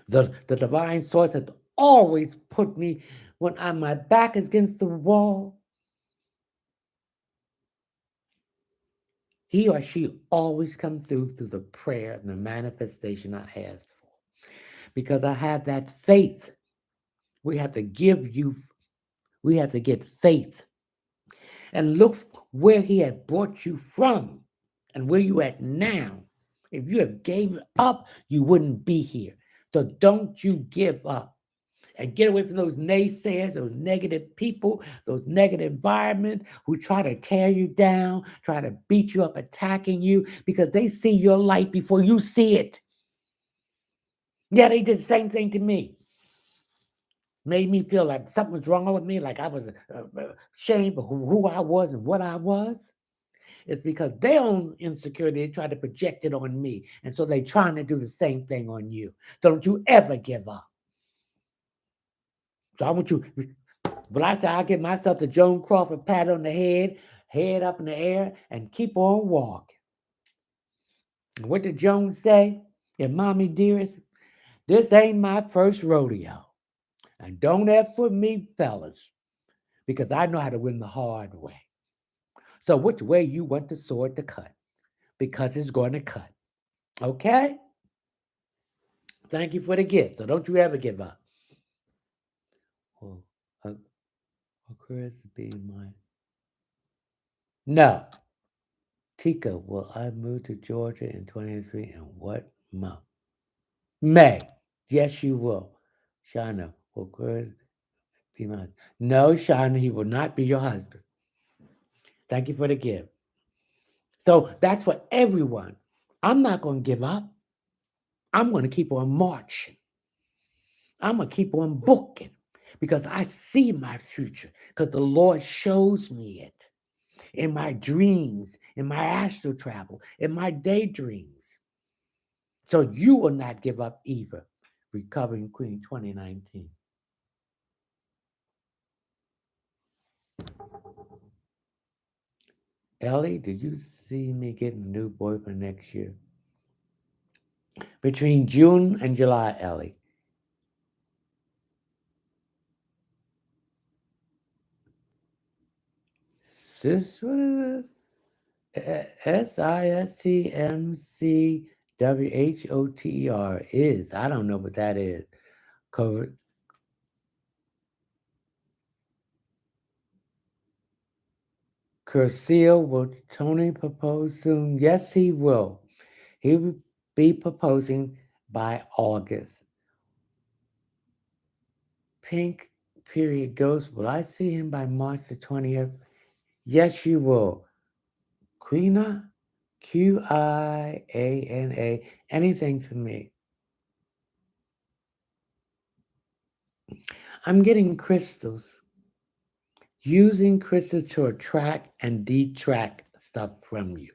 The divine source has always put me when my back is against the wall. He or she always comes through the prayer and the manifestation I asked for. Because I have that faith. We have to get faith. And look where he had brought you from and where you at now. If you have gave up, you wouldn't be here. So don't you give up. And get away from those naysayers, those negative people, those negative environments who try to tear you down, try to beat you up, attacking you because they see your light before you see it. Yeah, they did the same thing to me. Made me feel like something was wrong with me, like I was ashamed of who I was and what I was. It's because their own insecurity, they try to project it on me. And so they're trying to do the same thing on you. Don't you ever give up. So I want you, when I say I give myself the Joan Crawford pat on the head up in the air, and keep on walking. And what did Joan say? Yeah, mommy dearest, this ain't my first rodeo. And don't F with me, fellas, because I know how to win the hard way. So which way you want the sword to cut? Because it's going to cut. Okay? Thank you for the gift. So don't you ever give up. Well, Chris be mine. No. Tika, will I move to Georgia in 2023 and what month? May. Yes, you will. Shauna, will Chris be mine? No, Shauna, he will not be your husband. Thank you for the gift. So that's for everyone. I'm not going to give up. I'm going to keep on marching. I'm going to keep on booking because I see my future because the Lord shows me it in my dreams, in my astral travel, in my daydreams. So you will not give up either. Recovering Queen 2019. Ellie, did you see me getting a new boyfriend next year? Between June and July, Ellie. Sis, what is it? SISTMCWHOTER is. I don't know what that is. Covered. Cursil, will Tony propose soon? Yes, he will. He will be proposing by August. Pink period ghost, will I see him by March the 20th? Yes, you will. Quina, Qiana, anything for me. I'm getting crystals. Using crystals to attract and detract stuff from you.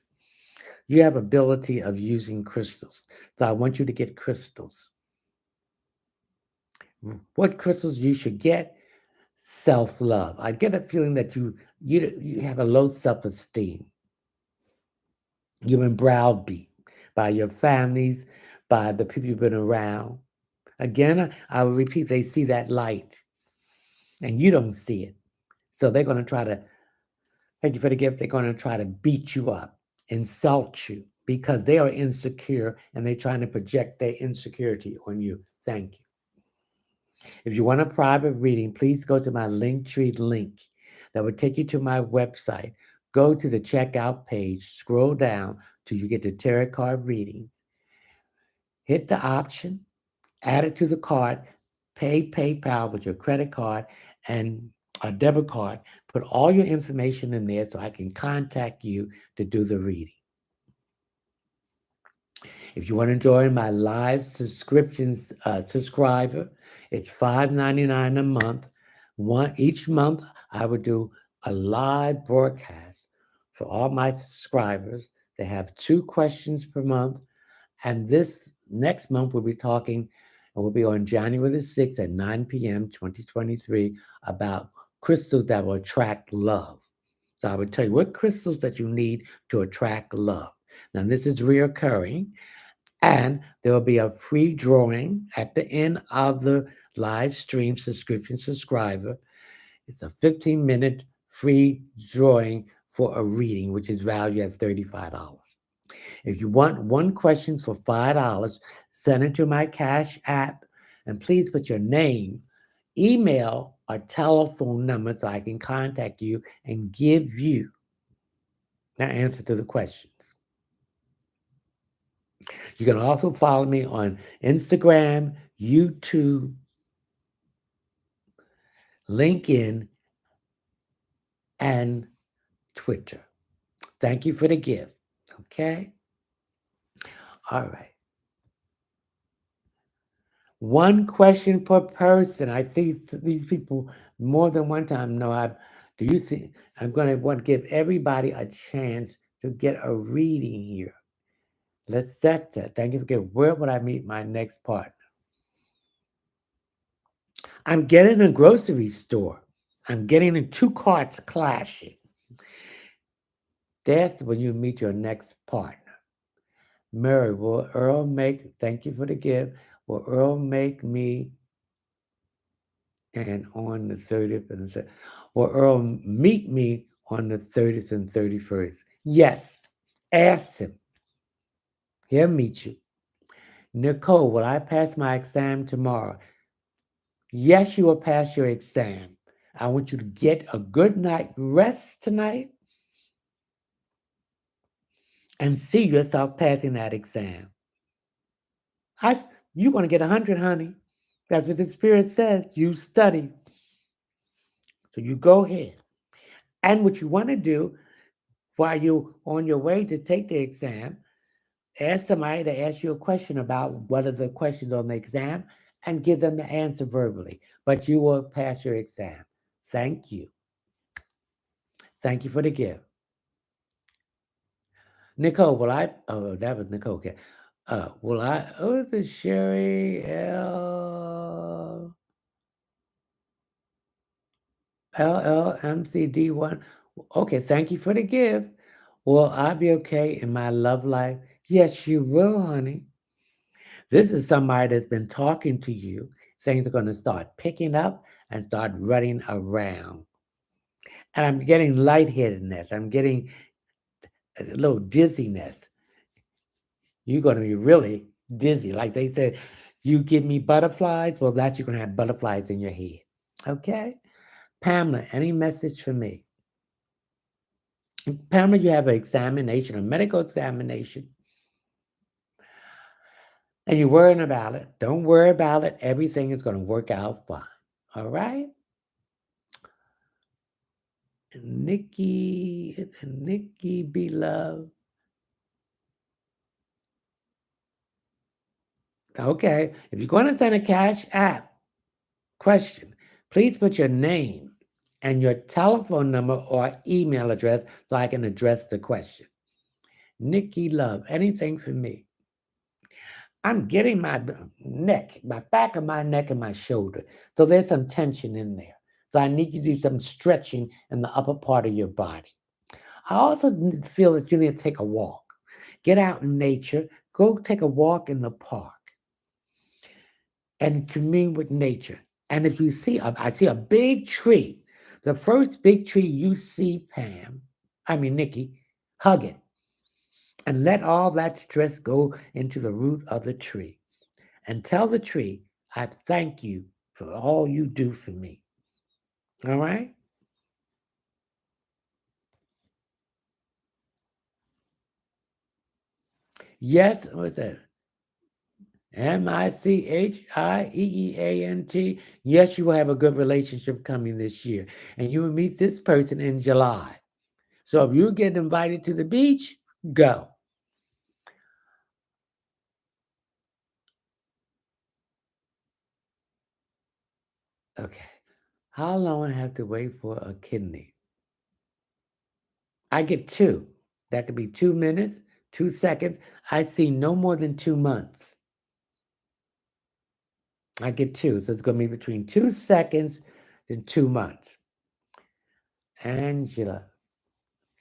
You have ability of using crystals. So I want you to get crystals. What crystals you should get? Self-love. I get a feeling that you have a low self-esteem. You've been browbeat by your families, by the people you've been around. Again, I will repeat, they see that light and you don't see it. So they're going to try to, thank you for the gift, they're going to try to beat you up, insult you because they are insecure and they're trying to project their insecurity on you. Thank you. If you want a private reading, please go to my Linktree link that will take you to my website. Go to the checkout page, scroll down till you get to tarot card readings. Hit the option, add it to the cart, pay PayPal with your credit card and a debit card. Put all your information in there so I can contact you to do the reading. If you want to join my live subscriptions subscriber, it's $5.99 a month. Each month, I would do a live broadcast for all my subscribers. They have 2 questions per month. And this next month, we'll be talking, and we'll be on January the 6th at 9 p.m., 2023, about crystals that will attract love. So I would tell you what crystals that you need to attract love. Now, this is reoccurring. And there will be a free drawing at the end of the live stream subscription subscriber. It's a 15-minute free drawing for a reading, which is valued at $35. If you want one question for $5, send it to my Cash App, and please put your name, email, or telephone number so I can contact you and give you the answer to the questions. You can also follow me on Instagram, YouTube, LinkedIn, and Twitter. Thank you for the gift. Okay? All right. One question per person. I see these people more than one time. No, do you see? I'm going to want to give everybody a chance to get a reading here. Let's set that. Thank you for getting. Where would I meet my next partner? I'm getting a grocery store. I'm getting in 2 carts clashing. That's when you meet your next partner. Mary, will Earl make, thank you for the gift, will Earl make me, and on the 30th and the, will Earl meet me on the 30th and 31st? Yes, ask him. He'll meet you. Nicole, will I pass my exam tomorrow? Yes, you will pass your exam. I want you to get a good night rest tonight and see yourself passing that exam. You're going to get 100, honey. That's what the Spirit says. You study. So you go ahead. And what you want to do while you're on your way to take the exam, ask somebody to ask you a question about what are the questions on the exam and give them the answer verbally. But you will pass your exam. Thank you. Thank you for the gift. Nicole, that was Nicole. Okay. Is it Sherry L? LLMCD1. Okay, thank you for the gift. Will I be okay in my love life? Yes, you will, honey. This is somebody that's been talking to you. Things are going to start picking up and start running around. And I'm getting lightheadedness. I'm getting a little dizziness. You're going to be really dizzy. Like they said, you give me butterflies. Well, you're going to have butterflies in your head. Okay? Pamela, any message for me? Pamela, you have an examination, a medical examination, and you're worrying about it. Don't worry about it. Everything is going to work out fine. All right? Nikki, Nikki Beloved. Okay. If you're going to send a Cash App question, please put your name and your telephone number or email address so I can address the question. Nikki Love, anything for me? I'm getting my neck, my back of my neck and my shoulder. So there's some tension in there. So I need you to do some stretching in the upper part of your body. I also feel that you need to take a walk. Get out in nature. Go take a walk in the park and commune with nature. And if you see, I see a big tree. The first big tree you see, Nikki, hug it and let all that stress go into the root of the tree. And tell the tree, I thank you for all you do for me. All right? Yes, what's that? Micheaant. Yes, you will have a good relationship coming this year. And you will meet this person in July. So if you get invited to the beach, go. Okay. How long I have to wait for a kidney? I get two. That could be 2 minutes, 2 seconds. I see no more than 2 months. I get two. So it's going to be between 2 seconds and 2 months. Angela.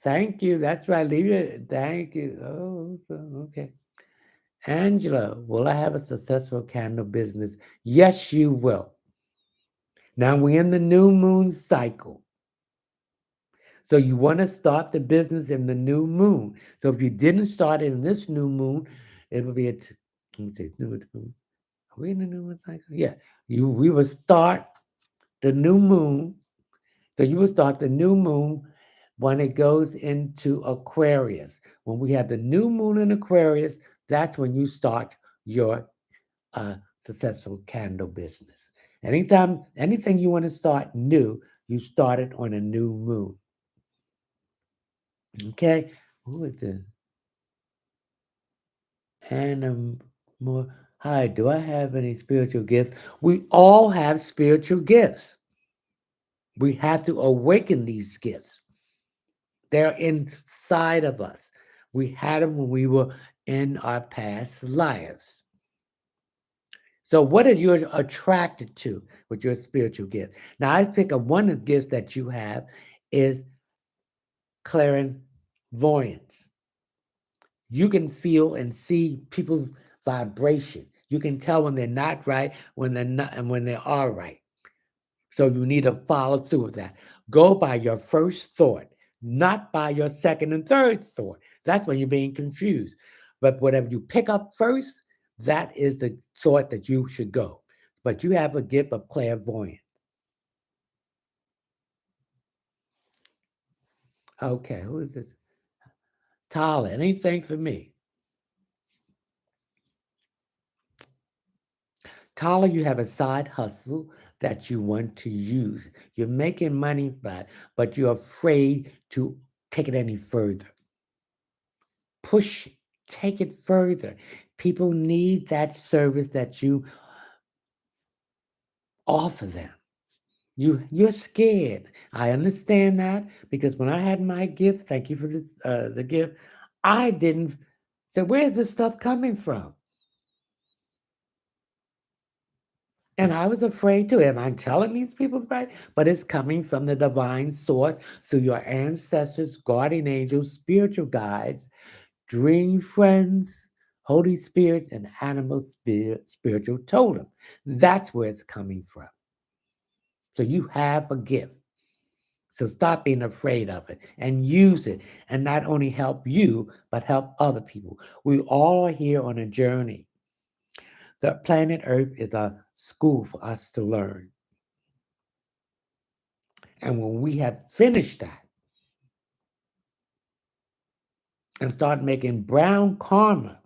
Thank you. That's right. Leave it. Thank you. Oh, okay. Angela, will I have a successful candle business? Yes, you will. Now we're in the new moon cycle. So you want to start the business in the new moon. So if you didn't start it in this new moon, it will be let me see, new moon. Are we in the new moon cycle? Yeah. We will start the new moon. So you will start the new moon when it goes into Aquarius. When we have the new moon in Aquarius, that's when you start your successful candle business. Anytime, anything you want to start new, you start it on a new moon. Okay? Who is this? And more. Hi, do I have any spiritual gifts? We all have spiritual gifts. We have to awaken these gifts. They're inside of us. We had them when we were in our past lives. So, what are you attracted to with your spiritual gift? Now, I pick up one of the gifts that you have is clairvoyance. You can feel and see people's vibration. You can tell when they're not right, when they're not, and when they are right. So you need to follow through with that. Go by your first thought, not by your second and third thought. That's when you're being confused. But whatever you pick up first, that is the thought that you should go. But you have a gift of clairvoyance. Okay, who is this? Tyler, anything for me? Tyler, you have a side hustle that you want to use. You're making money by it, but you're afraid to take it any further. Push, take it further. People need that service that you offer them. You're scared. I understand that because when I had my gift, thank you for this the gift, I didn't say, where's this stuff coming from? And I was afraid too. Am I telling these people right? But it's coming from the divine source through your ancestors, guardian angels, spiritual guides, dream friends, Holy Spirits, and animal spiritual totem. That's where it's coming from. So you have a gift. So stop being afraid of it and use it and not only help you, but help other people. We all are here on a journey. The planet Earth is a school for us to learn. And when we have finished that, and start making brown karma,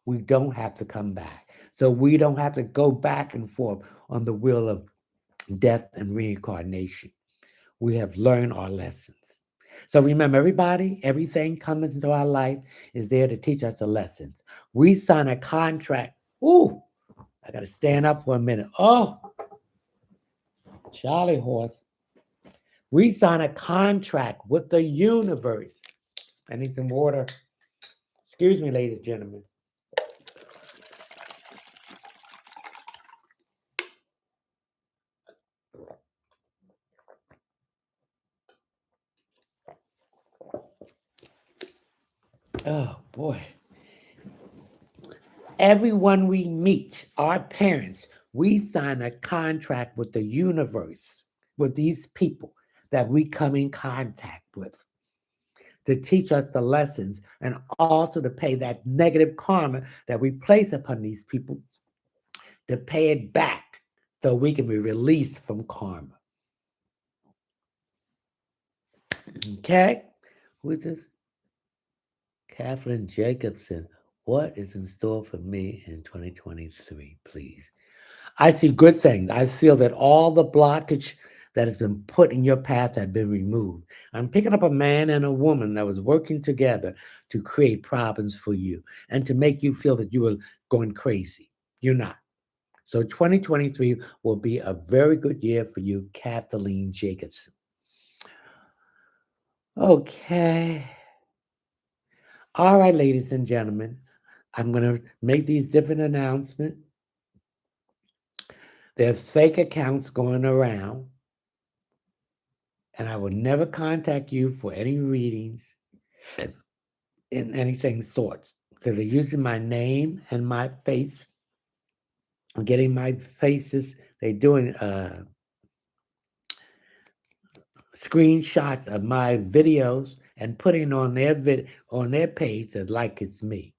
we don't have to come back. So we don't have to go back and forth on the wheel of death and reincarnation. We have learned our lessons. So remember, everybody, everything comes into our life is there to teach us the lessons. We sign a contract. Ooh, I got to stand up for a minute. Oh, Charlie horse. We sign a contract with the universe. I need some water. Excuse me, ladies and gentlemen. Oh, boy. Everyone we meet, our parents, we sign a contract with the universe, with these people that we come in contact with to teach us the lessons and also to pay that negative karma that we place upon these people, to pay it back so we can be released from karma. Okay? Who is this? Kathleen Jacobson. What is in store for me in 2023, please? I see good things. I feel that all the blockage that has been put in your path have been removed. I'm picking up a man and a woman that was working together to create problems for you and to make you feel that you were going crazy. You're not. So 2023 will be a very good year for you, Kathleen Jacobson. Okay. All right, ladies and gentlemen, I'm going to make these different announcements. There's fake accounts going around, and I will never contact you for any readings in anything sorts. So they're using my name and my face, getting my faces. They're doing screenshots of my videos and putting on on their page that like it's me.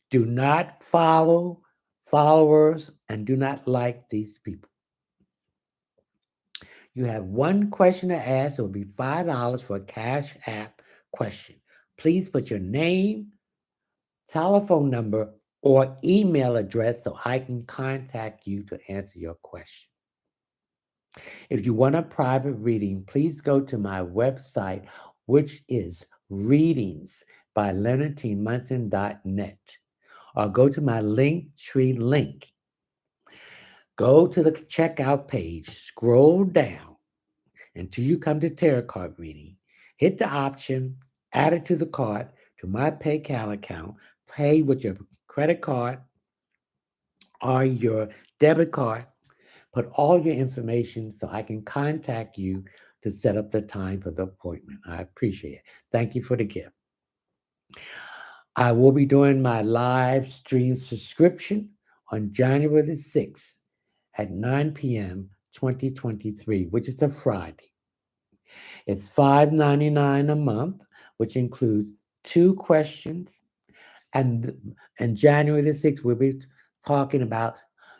Do not follow followers and do not like these people. You have one question to ask. It will be $5 for a Cash App question. Please put your name, telephone number, or email address so I can contact you to answer your question. If you want a private reading, please go to my website, which is readings by leonardtmunson.net, or go to my Linktree link. Go to the checkout page, scroll down until you come to tarot card reading. Hit the option, add it to the cart, to my PayPal account, pay with your credit card or your debit card. Put all your information so I can contact you to set up the time for the appointment. I appreciate it. Thank you for the gift. I will be doing my live stream subscription on January the 6th at 9 p.m. 2023, which is a Friday. It's $5.99 a month, which includes 2 questions. And January the 6th, we'll be talking about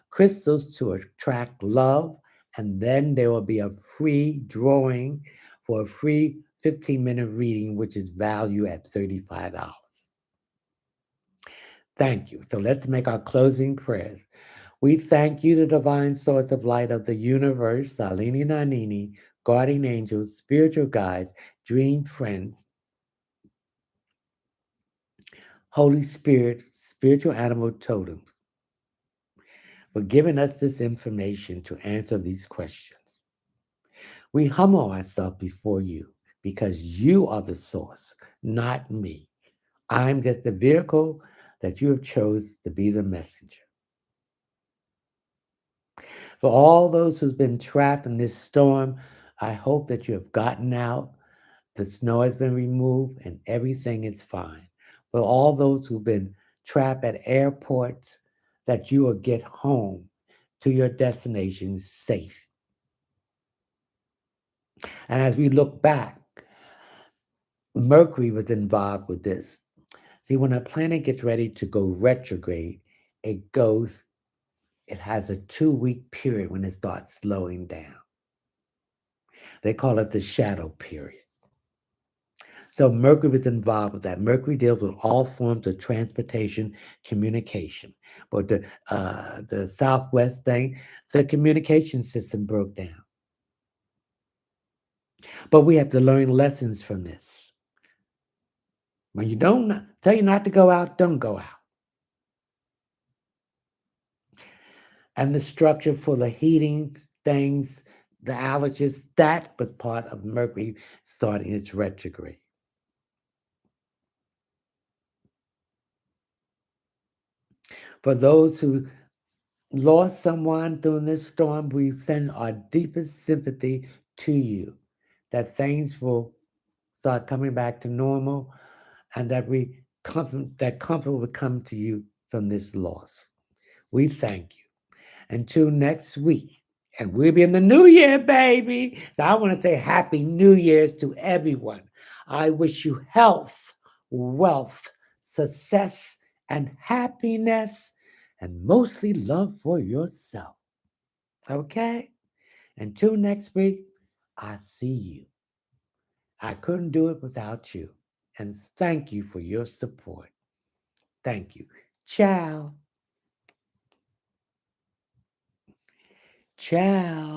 crystals to attract love. And then there will be a free drawing for a free 15-minute reading, which is valued at $35. Thank you. So let's make our closing prayers. We thank you, the divine source of light of the universe, Salini Nanini, guardian angels, spiritual guides, dream friends, Holy Spirit, spiritual animal totem, for giving us this information to answer these questions. We humble ourselves before you because you are the source, not me. I'm just the vehicle that you have chose to be the messenger. For all those who've been trapped in this storm, I hope that you have gotten out. The snow has been removed and everything is fine. For all those who've been trapped at airports, that you will get home to your destination safe. And as we look back, Mercury was involved with this. See, when a planet gets ready to go retrograde, it has a 2-week period when it starts slowing down. They call it the shadow period. So Mercury was involved with that. Mercury deals with all forms of transportation, communication. But the Southwest thing, the communication system broke down. But we have to learn lessons from this. When you don't tell you not to go out, don't go out. And the structure for the heating things, the allergies, that was part of Mercury starting its retrograde. For those who lost someone during this storm, we send our deepest sympathy to you, that things will start coming back to normal, and that comfort will come to you from this loss. We thank you. Until next week, and we'll be in the new year, baby. So I want to say Happy New Year's to everyone. I wish you health, wealth, success, and happiness, and mostly love for yourself. Okay? Until next week, I see you. I couldn't do it without you. And thank you for your support. Thank you. Ciao. Ciao.